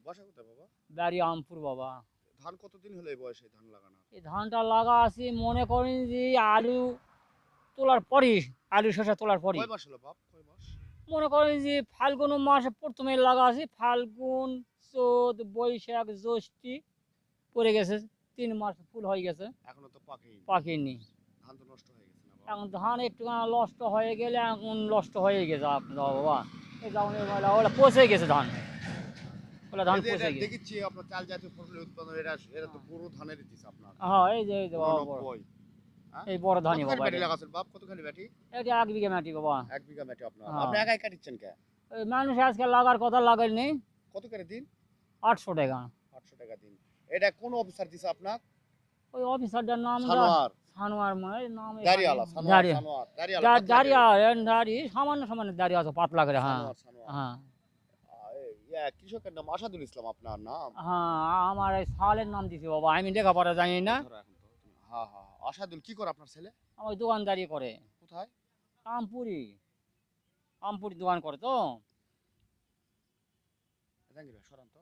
বাসা কোথায় বাবা? বাড়ি আমপুর বাবা। ধান কতদিন হলো এই বয়সে ধান লাগানো? এই ধানটা লাগা আছি মনে করেন যে আলু তোলার পরই, আলু শসা তোলার পরই কয় মাস হলো বাপ, কয় মাস? মনে করেন যে ফাল্গুন মাসে প্রথমে লাগা আছি, ফাল্গুন চৈত বৈশাখ জ্যৈষ্ঠী পড়ে গেছে, 3 মাস ফুল হয়ে গেছে, এখনো তো পাকেনি। পাকেনি। ধান তো নষ্ট হয়ে গেছে না বাপ? এখন ধান একটু নষ্ট হয়ে গেলে এখন নষ্ট হয়ে গেছে আপনার বাবা, এই যেমন ওটা পচে গেছে ধান, ওটা ধান এই যে এটা পচে গেছে। দেখেছি আপনার চাল জাতীয় ফসলের উৎপাদন, এটা তো পুরো ধানের দিছে আপনার। হ্যাঁ এই যে বাবা বড়, 89। হ্যাঁ? এই বড় ধানই কতখানি বাবা মাটি এটা। লাগাছেন বাপ, কতখানি মাটি? এটা 1 বিঘা মাটি বাবা। 1 বিঘা মাটি আপনার। হ্যাঁ। আপনি একাই কাটিচ্ছেন কে? ওই মানুষ আজকে লাগার কথা লাগাইনি, কত করে দিন? 800 টাকা। 800 টাকা দিন। এটা কোন অফিসার দিছে আপনার? ওই অফিসারটার নাম সানোয়ার। সানোয়ার মনে হয় নাম, দাড়িওয়ালা, সানোয়ার, দাড়ি সানোয়ার। দাড়িওয়ালা, পাতলা করে। দাড়ি সামান্য সামান্য দাড়ি আছে, পাতলা করে। হ্যাঁ সানোয়ার, সানোয়ার। হ্যাঁ কৃষকের নাম আসাদুল ইসলাম আপনার নাম? হ্যাঁ, আমার এই সালের নাম দিছি বাবা, আমি লেখাপড়া জানি না। ধরো এখন তো তুমি। হ্যাঁ, হ্যাঁ, হ্যাঁ। আসাদুল কি করে আপনার ছেলে? আমার দোকানদারি করে, কোথায়? আমপুরি, আমপুরি দোকান করে তো। জাহাঙ্গীর ভাই সরান তো।